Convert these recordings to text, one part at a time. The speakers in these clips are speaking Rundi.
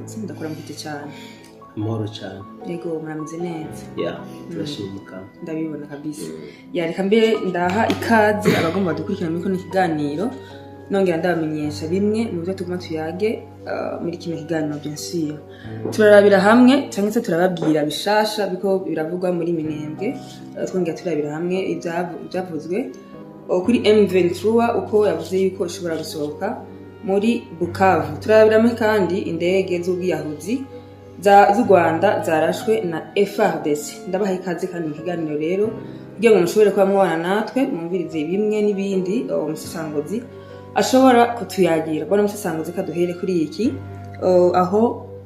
mwaramutse ndakora mfite cyane amahoro cyane yego murameze neza turashimuka ndabibona kabisa reka mbere ndaha ikaze abagomba dukurikirana muri kino kiganiro nongera ndabamenyesha bimwe mu byo tuguma tuyage muri kino kiganiro byinsiyo turarabira hamwe cyangwa se turababwira bishasha biko biravugwa muri Minembwe twongera turabira hamwe ibyavuzwe kuri M23 uko yavuze yuko ishobora gusohoka muri Bukavu. Turabiramo kandi indege z'ubwiyahuzi z'u Rwanda zarashwe na FARDC. Ndabaha ikaze kandi mu kiganiro rero kugira ngo mushobore kuba mubana natwe mumvirize bimwe n'ibindi umusesangozi ashobora kutuyagira. Bwana umusesangozi kaduhere kuri iki aho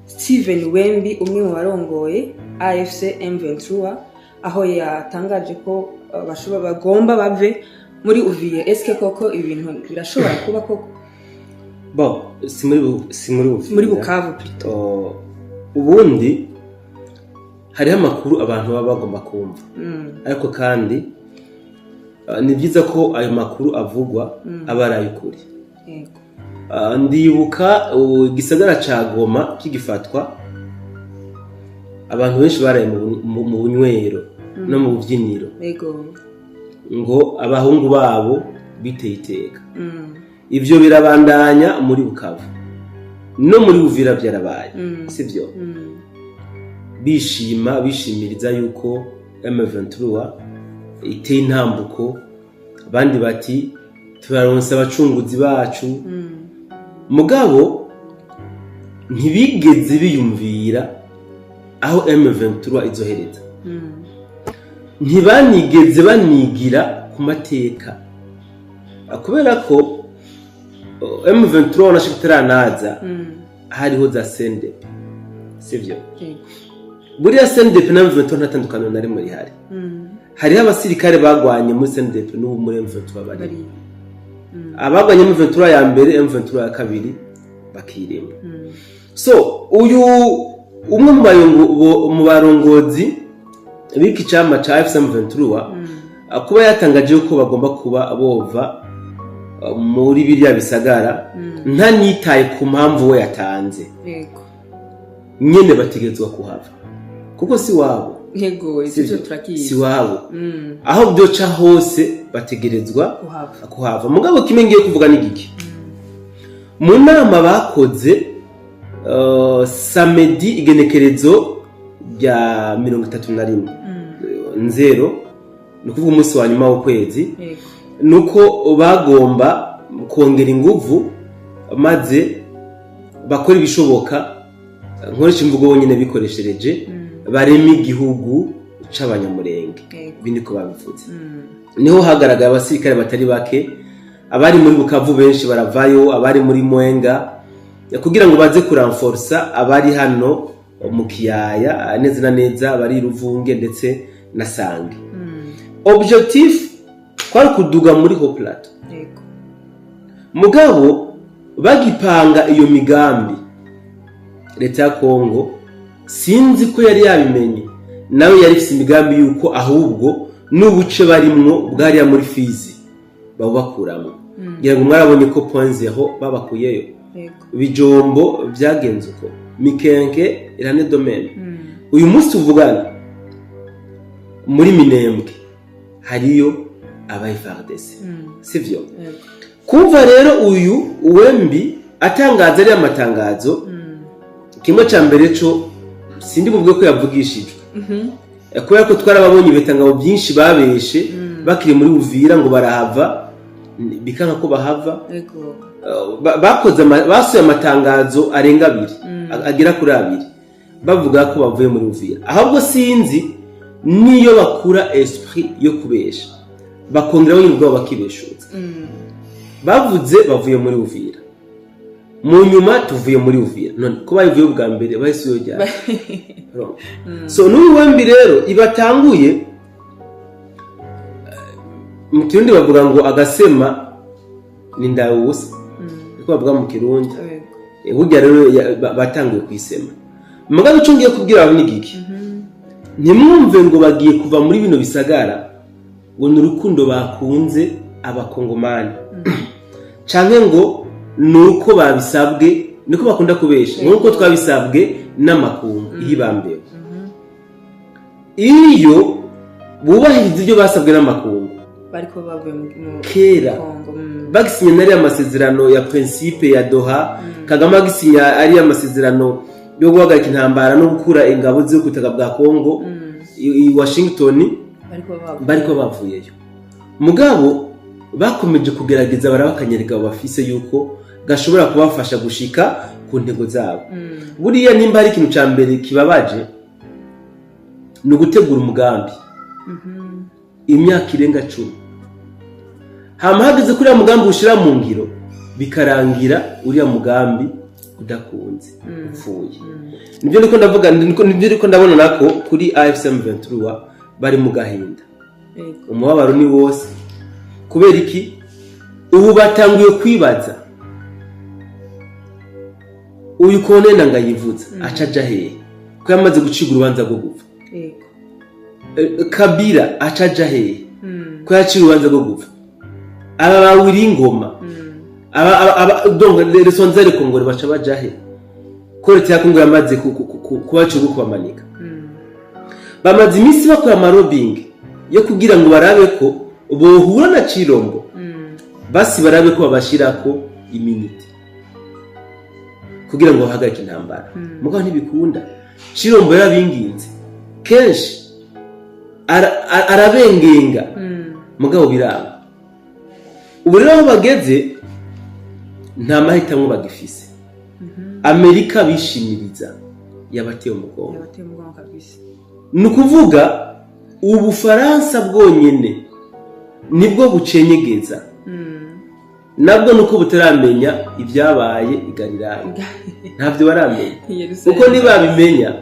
Steven Wembi umwe mu barongoye AFC M23 aho yatangaje ko bagomba bave muri Uvira. Eske koko ibintu birashobora kuba koko? Bon, si muri Bukavu plutôt. Ubundi hariho amakuru abantu baba bagomba kumva. Ariko kandi ni byiza ko ayo makuru avugwa aba ari ay'ukuri. Yego. Ndibuka igisagara ca Goma kigifatwa abantu benshi baraye mu bunywero no mu bubyiniro. Yego. Ngo abahungu babo biteye iteka. Ivyo birabandanya muri Bukavu no muri Uvira byarabaye sivyo bishimiriza yuko M23 iteye intambuko abandi bati turaronsa abacunguzi bacu mugabo ntibigeze biyumvira aho M23 izohereza ntibanigeze banigira ku mateka kubera ko M23 wanashikiranaza hariho za CNDP sivyo buriya CNDP na M23 ntatandukana na rimwe rihari hariho abasirikare bagwanye muri CNDP n'ubu muri M23 bari abagwanye muri M23 ya mbere M23 ya kabiri bakirema so uyu umwe mu barongozi biki cyama cha M23 kuba yatangaje ko bagomba kuba bova muri biriya bisagara ntanitaye ku mpamvu we yatanze yego nyene bategezwa kuhava kuko si wabo yego ivyo turakiye si wabo aho byoca hose bategerezwa kuhava mugabo kimwe ngiye kuvuga n'igiki mu nama bakoze samedi igenekerezo rya 31 nzero no kuvuga umunsi wa nyuma w'ukwezi nuko bagomba kongera inguvu maze bakora ibishoboka nkoresha imvugo bonyine bikoreshereje barema igihugu c'abanyamurenge biniko babivuze niho hagaragara abasirikare batari bake abari muri Bukavu benshi baravayo abari muri Mwenga kugira ngo baze kuranforsa abari hano mu Kiyaya neza na neza bari Ruvunge ndetse na Sange objectif kwari kuduga muri Haut Plateau yego mugabo bagipanga iyo migambi leta ya Kongo sinzi ko yari yabimenye nawe yari ifite imigambi yuko ahubwo n'ubuce barimwo bwari muri Fizi babakuramo ngira ngo mwarabonye ko point aho babakuyeyo bijombo byagenze uko Mikenke irane domaine uyu munsi tuvugana muri Minembwe hariyo aba FARDC sivyo kumva rero uyu Wembi atangaza ari amatangazo kimwe ca mbere cyo sindi buvuge ko yavugishijwe kubera ko twarababonye ibitangabo byinshi babeshe bakiri muri Uvira ngo barahava bikanga ko bahava bakoze basuye amatangazo arenga 2 agera kuri 2 bavuga ko bavuye muri Uvira ahubwo sinzi niyo bakura esprit yo kubesha bakongeraho y'ubwo bakibeshutse bavuze bavuye muri Uvira mu nyuma tuvuye muri Uvira none ko bayivuye ubwa mbere bahise yojya so n'uyu Wembi rero ibatanguye mu Kirundi bavuga ngo agasema ni ndawusa ko bavuga mu Kirundi burya rero batanguye kwisema mugabo icyo ngiye kubwira abo nigiki ntimwumve ngo bagiye kuva muri bino bisagara ngo n'urukundo bakunze abakongomani canke ngo nuko babisabwe niko bakunda kubesha nkuko twabisabwe n'amakungu ihibambewe iyo bubahiriza ibyo basabwe n'amakungu bariko bavuye mu kera bagisinya nari amasezerano ya principe ya Doha Kagame agisinya ari amasezerano yo guhagarika intambara no gukura ingabo zo kutaka bwa Kongo i Washington bariko bavuyeyo mugabo bakomeje kugerageza barabakanyereka bafise yuko gashobora kubafasha gushika ku ntego zabo buriya nimba ari ikintu ca mbere kibabaje no gutegura umugambi imyaka irenga 10 hama hageze kuri mugambi ushira mu ngiro bikarangira uriya mugambi udakunze upfuye nibyo niko ndavuga nibyo niko ndabona nako kuri AFC M23 bari mu gahinda umubabaro ni wose kubera iki ubu batanguye kwibaza uyu konena ngayivuza acaja hehe ko yamaze guciga urubanza rwo gupfa Kabila acaja hehe ko yaciye urubanza rwo gupfa aba bawiri ingoma donc les responsables kongore baca baja he ko leta ya Kongo yamaze kubaca kubamanika bamaze iminsi bakora amarobing yo kugira ngo barabe ko bohura na Chirombo basi barabe ko babashirako iminiti kugira ngo bahagarike intambara mugabo ntibikunda Chirombo yarabinginze kenshi arabengenga mugabo biraba ubu rero aho bageze nta mahitamo bagifise Amerika bishimiriza yabateye umugongo kabisa nukuvuga ubu Faransa bwonyene nibwo bucenyegeza nabwo nuko butaramenya ibyabaye igariraye ntabyo baramenya uko nibabimenya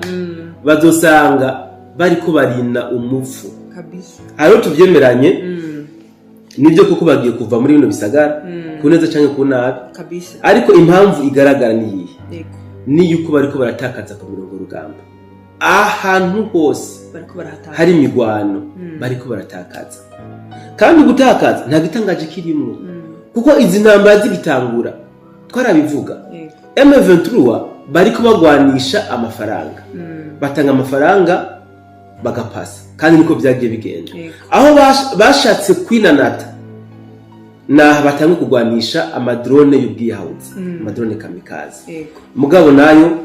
bazosanga bariko barina umufu kabisa aro tuvyemeranye nibyo kuko bagiye kuva muri bino bisagara kuneza canke kunabi kabisa ariko impamvu igaragara ni ni yuko bariko baratakaza ku mirongo rugamba ahantu hose bariko baratakaza hari imigwano bariko baratakaza kandi gutakaza nta gitangaje kirimwe kuko izi ntambara zigitangura twarabivuga M23 bariko bagwanisha amafaranga batanga amafaranga bagapasa kandi niko byagiye bigenda aho bashatse kwinanata na batanga kugwanisha amadrone y'ubwihawuzi amadrone kamikaze mugabo nayo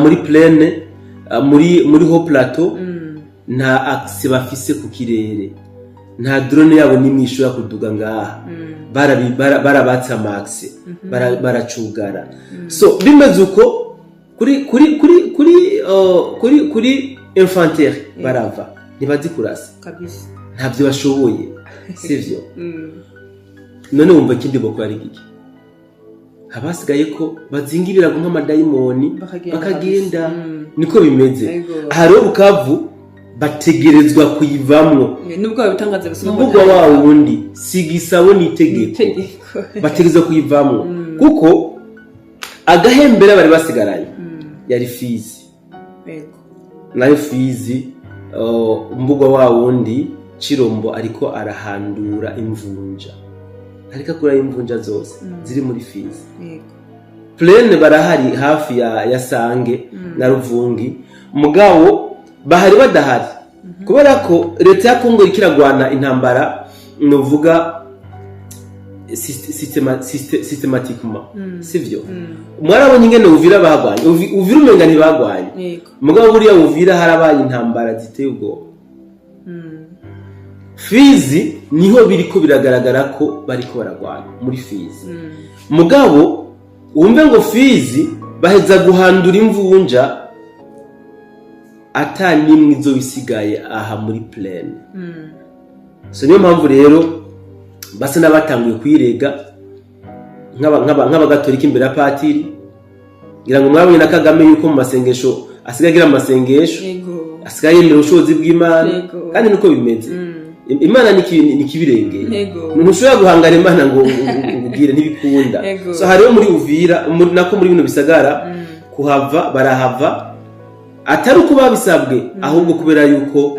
muri plaine muri ho plateau nta axe bafise ku kirere nta drone yabo nimwisho yakuduga ngaha barabatsa max baracugara so bimeze uko kuri infanterie barava ntibazi kurasa kabisa ntabyo bashoboye sivyo none wumva kindi boko ari giki habasigaye ko bazinga ibirago nk'amadayimoni bakagenda niko bimeze haro Bukavu bategerezwa kuyivamwo nubwo bitangaza bisubwa wa wundi sigisabo nitegeko bategerezwa kuyivamwo kuko agahembera bari basigaranye yari Fizi nayo Fizi mbugwa wa wundi Chirombo ariko arahandura imvunja ariko kura imvunja zose ziri muri Fizi Plaine barahari hafi ya Sange na Ruvungi mugabo bahari badahari kubera ko leta ya Kongo ikiragwana intambara novuga systematiquement sivyo mwarabonye ingene Uvira bagwanye Uvira umenga ni bagwanye mugabo buriya Uvira harabaye intambara ziteye ubwo Fizi niho biriko biragaragara ko bariko baragwana muri Fizi mugabo umve ngo Fizi baheza guhandura imvunja atanimwe izo bisigaye aha muri plaine so niyo mpamvu rero basa nabatanguye kwirega nk'abagatolika imbere ya patiri ngira ngo mwabonye na Kagame yuko mu masengesho asigagira amasengesho asigaye yemera ubushobozi bw'Imana kandi nuko bimeze Imana ni kibirengeye ntushobora guhangara Imana ngo ubwire ntibikunda so hariho muri Uvira nako muri bino bisagara kuhava barahava atari uko babisabwe ahubwo kubera yuko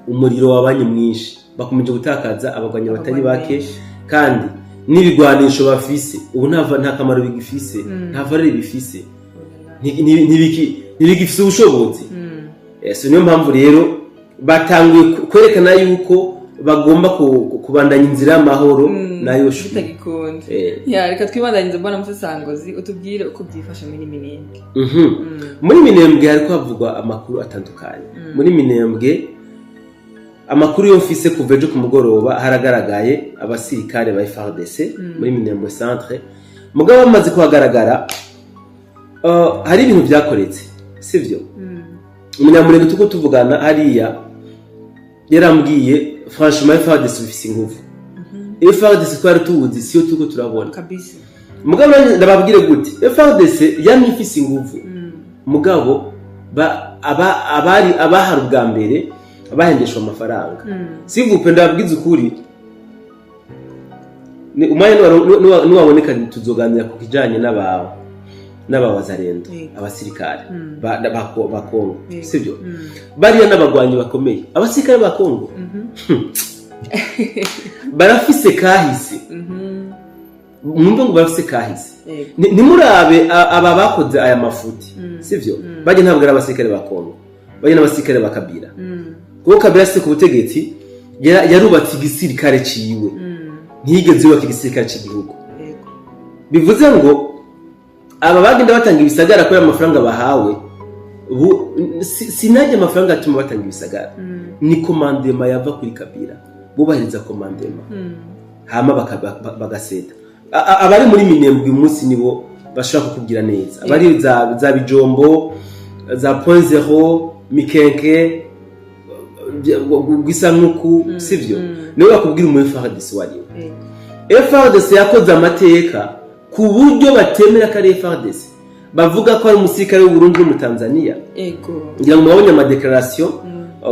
umuriro wabanye mwinshi bakomeje gutakaza abagwanya batari bake kandi n'ibigwanisho bafise ubu nta kamaro bigifise nta valeur bifise ntibigifise ubushobozi so niyo mpamvu rero batanguye kwerekana yuko bagomba kubandanya inzira y'amahoro nayo bitagikunda reka twibandanyirize mbona musasangozi utubwire uko byifashe muri Minembwe. Muri Minembwe hariko havugwa amakuru atandukanye. Muri Minembwe amakuru yo mfise kuva ejo ku mugoroba haragaragaye abasirikare ba FARDC muri Minembwe centre mugabo bamaze kuhagaragara hari ibintu byakoretse sivyo umunyamurenge tuko tuvugana hariya yarambwiye franchement FARDC bifise ingufu FARDC twari tuzi siyo tuko turabona kabisa mugabo ndababwire gute FARDC yamye ifise ingufu mugabo abahari ubwa mbere abahendeshwa amafaranga sivupe ndababwiza ukuri ni umanye nuwaboneka tuzoganira ku kijanye n'abawazarendo abasirikare ba Kongo sivyo bariya n'abagwanyi bakomeye abasirikare ba Kongo barafise kahise mwumve ngo barafise kahise nimurabe aba bakoze aya mafuti sivyo baje ntabwo ari abasirikare ba Kongo baje n'abasirikare ba Kabila kuko Kabila se ku butegetsi yarubatse igisirikare ciwe ntiyigeze yubaka igisirikare cy'igihugu bivuze ngo aba bagenda batanga ibisagara ko amafaranga bahawe sinajye amafaranga atuma batanga ibisagara ni commandement yava kuri Kabila bubahiriza commandement hama bagaseta abari muri Minembwe umunsi nibo bashaka kukubwira neza abari za Bijombo za Point Zero Mikenke Gisanuku sivyo niwe bakubwira mu FARDC wariwe FARDC yakoze amateka ku buryo batemera ko ari FARDC bavuga ko ari umusirikare w'u Burundi no mu Tanzania ngira ngo mubonye ama declaration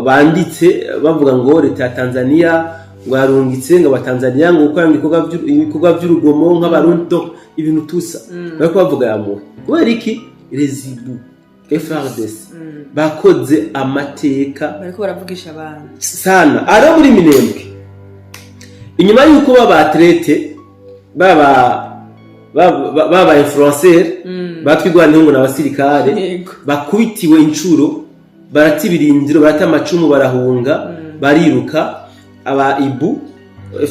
banditse bavuga ngo leta ya Tanzania ngo yarungitse ngo abatanzania ngo ukora ibikorwa by'urugomo nk'abarundi ibintu tusa bariko bavuga yamuhe kubera iki rezibu FARDC bakoze amateka bariko baravugisha abantu sana ara muri Minembwe inyuma yuko babatrete baba influencer batwigwana ngo n'abasirikare bakubitiwe incuro baratibirindiro barata amacumu barahunga bariruka aba ibu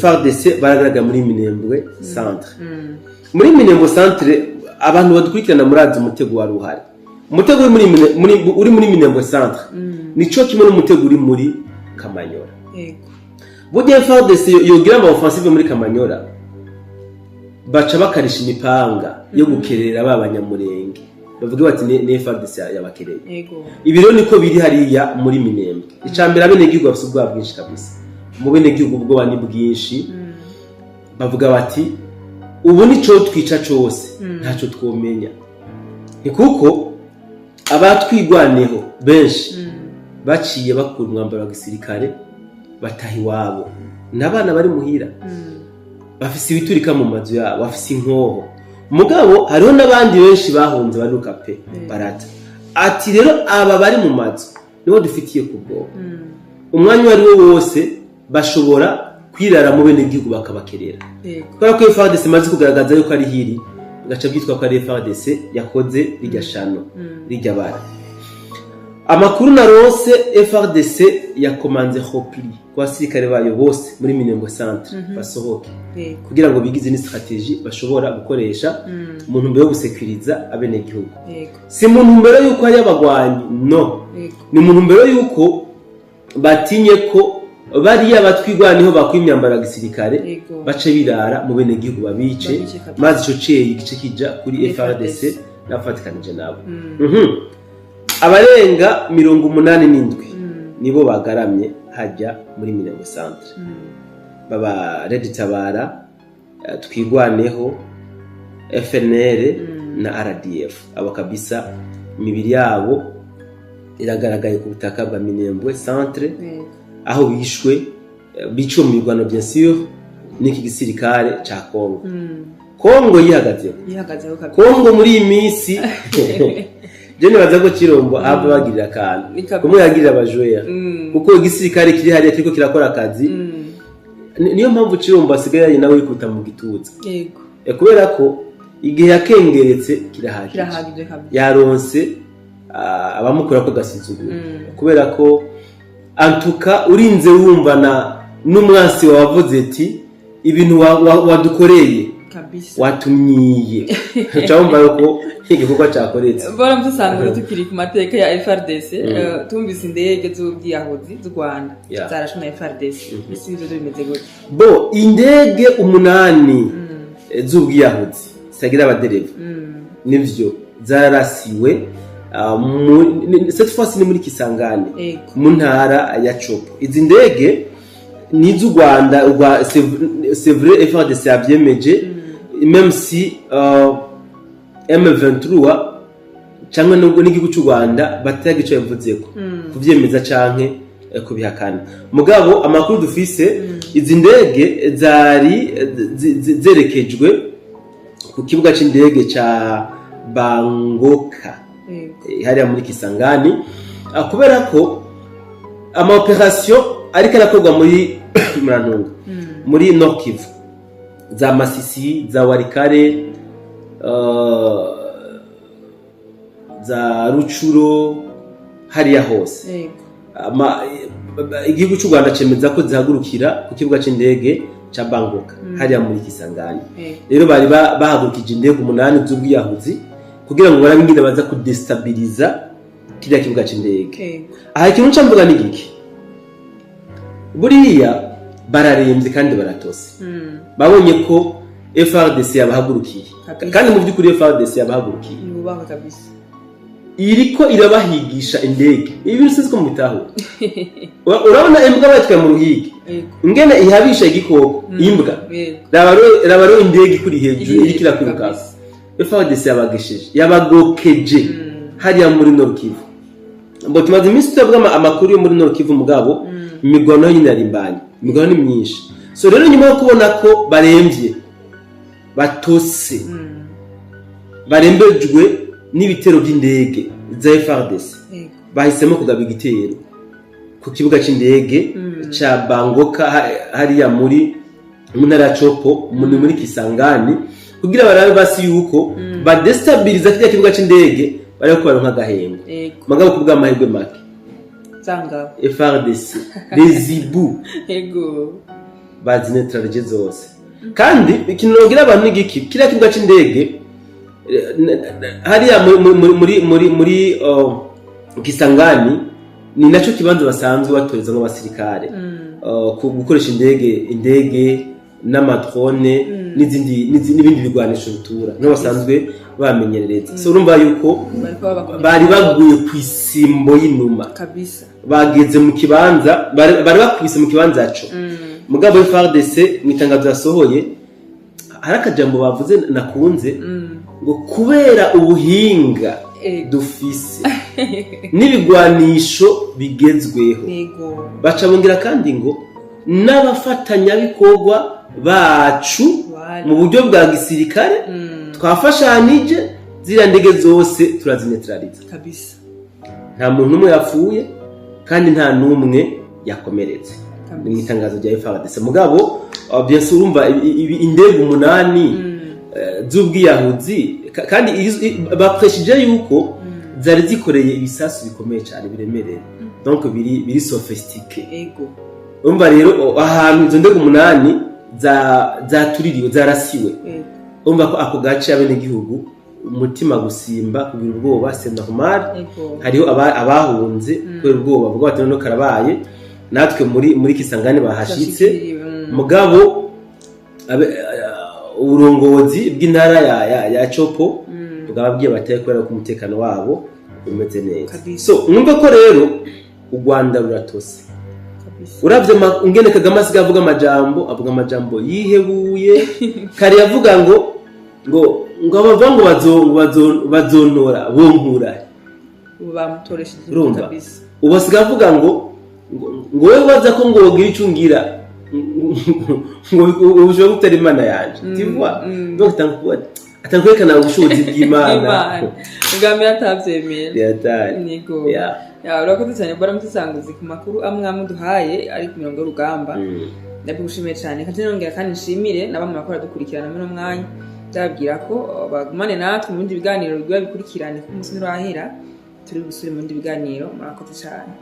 FARDC baragaragara muri Minembwe centre muri Minembwe centre abantu badukurikirana murazi umutego wa ruhari umutego uri muri Minembwe centre nico kimwe n'umutego uri muri Kamanyora burya FARDC yogira ama offensive muri Kamanyora baca bakarisha imipanga yo gukerera babanyamurenge bavuga bati ne FARDC yabakereye ibi rero niko biri hariya muri Minembwe icambere abene gihugu bafite ubwa bwinshi kabisa mu bene gihugu ubwo bani bwinshi bavuga bati ubu nico twica cyose ntaco twomenya ni kuko abatwigwaneho benshi baciye bakura umwambaro wa gisirikare batahi wabo nabana bari muhira bafise ibiturika mu mazu yabo bafise inkoho mugabo hariho nabandi benshi bahunze baruka pe barata ati rero aba bari mu mazu nibo dufitiye kubwo umwanya wari wo wose bashobora kwirara mu bene gihugu bakabakerera kubera ko FARDC maze kugaragaza yuko ari hiri gaca byitwa ko ari FARDC yakoze rijya shano rijya bara amakuru na rose FARDC yakomanze hopli kwa sirikare bayo bose muri Minembwe centre basohoke kugira ngo bigize ni strategie bashobora gukoresha mu ntumbero yo gusekuriza abene gihugu si mu ntumbero yuko ari abagwanyi no ni mu ntumbero yuko batinye ko bariya batwigwaniho bakwimyambara gisirikare bace birara mu bene gihugu babice maze ico ceye igice kija kuri FARDC nafatikanije nabo abarenga 87 nibo bagaramye hajya muri Minembwe centre baba Red Tabara twigwaneho FNL na RDF abo kabisa imibiri yabo iragaragaye ku butaka bwa Minembwe centre aho bishwe bico mu bigwano bien sûr niki gisirikare ca Kongo Kongo yihagaze Kongo muri imisi Jene bazago kirombo aba bagirira kandi kumwe yagirira abajoya kuko igisirikare kiri hariya kiriko kirakora akazi niyo mpamvu Cirombo asigaye nawe yikuta mu gituza yego kubera ko igihe yakengeretse kirahagije kabisa yaronse abamukora ko gasuzuguro kubera ko antuka urinze wumvana n'umwansi wavuze ati ibintu wadukoreye kabisa watumyiye cyangwa yuko igikorwa cyakoretse bora mtusanga tukiri ku mateka ya FRDC tumvise indege z'ubwiyahuzi z'u Rwanda zarashwe na FRDC isi bizo bimeze gute bo indege 8 z'ubwiyahuzi sagira abadereva nivyo zarasiwe cette fois ni muri Kisangani mu ntara ya Chopo izi ndege ni z'u Rwanda c'est vrai FRDC yabyemeje même si M23 cyangwa nubwo n'igihugu cy'u Rwanda batagico yavuzeko kuvyemeza canke kubihakana mugabo amakuru dufise izi ndege zari zerekejwe ku kibuga c'indege ca Bangoka hariya muri Kisangani kubera ko ama operation ariko arakorwa muri Murantunga muri Nord Kivu za Masisi za Warikare za Rucuro hariya hose igihugu cy'u Rwanda cemeza ko zihagurukira ku kibuga c'indege ca Bangoka hariya muri Kisangani rero bari bahagurukije indege 8 z'ubwiyahuzi kugira ngo barangire baza kudestabiliza kiriya kibuga c'indege aha ikintu cyamvuga n'igiki buriya bararembye kandi baratose babonye ko FRDC yabahagurukiye kandi mu by'ukuri FRDC yabahagurukiye nubaho kabisa iriko irabahigisha indege ibi sinzi ko mutaho urabona imbwa batwaye mu ruhigi ingene ihabisha igikoko imbwa rabaro indege kuri hejuru iriko irakwiruka FRDC yabagokeje hariya muri Nord Kivu mbo tumaze iminsi tuvuga amakuru yo muri Nord Kivu mugabo imigwano nyine yarimbanye imigwano ni myinshi so rero nyuma yo kubona ko baremvye batose barembejwe n'ibitero by'indege za FRDC bahisemo kugaba igitero ku kibuga c'indege ca Bangoka hariya muri ntara Chopo muri Kisangani kugira barabe basi yuko badestabiliza kiriya kibuga c'indege bariko baronka gahembo magabo kubwa amahirwe make zanga FRDC les Ibu ego bazinetralije zose kandi ikintu nogira abantu n'igiki kiriya kibuga c'indege hariya muri Kisangani ni naco kibanza basanzwe batoreza nk'abasirikare gukoresha indege n'amadrone n'ibindi bigwanisho bitura no basanzwe bamenyerereza so urumva yuko bari baguye kwisimbo y'inuma kabisa bageze mu kibanza bari bakubise mu kibanza cyo mugabo FRDC mwitangazo yasohoye hari akajambo bavuze nakunze ngo kubera ubuhinga dufise n'ibigwanisho bigezweho baca bongera kandi ngo n'abafatanyabikorwa bacu mu buryo bwa gisirikare twafashanije ziriya ndege zose turazinetraliza kabisa nta muntu umwe yapfuye kandi nta n'umwe yakomeretse mu itangazo rya FRDC mugabo bien sûr urumva indege 8 z'ubwiyahuzi kandi bapreshije yuko zari zikoreye ibisasu bikomeye cyane biremereye donc biri sophistiqué ego urumva rero ahantu izo ndege 8 zatuririwe zarasiwe urumva ko ako gace abene gihugu umutima gusimba kugira ubwoba c'est normal hariho abahunze kubera ubwoba bwo batano karabaye natwe muri Kisangani bahashitse mugabo uburongozi bw'intara ya Chopo bwababwiye bataye kwera ku umutekano wabo umeze neza so numva ko rero u Rwanda ruratose uravye ngene Kagame asiga avuga amajambo yihebuye kari yavuga ngo abavango bazonora bonkura bamutoresheje kabisa ubasiga avuga ngo wewe baza ko ngo wogira icungira ngo ubushoboye gutera imana yanje tivwa donc atankwekana ubushobozi bw'Imana Kagame atavyemera yatari nigo urakoze cyane bora mutisanguzi ku makuru amwe amuduhaye ari ku mirongo y'urugamba ndabigushimiye cyane kandi nongera kandi nshimire nabamwe bakora dukurikirana muri mwanya ndababwira ko bagumane natwe mu bindi biganiro bigiye bikurikirane ku munsi n'urahera turi gusubira mu bindi biganiro murakoze cyane.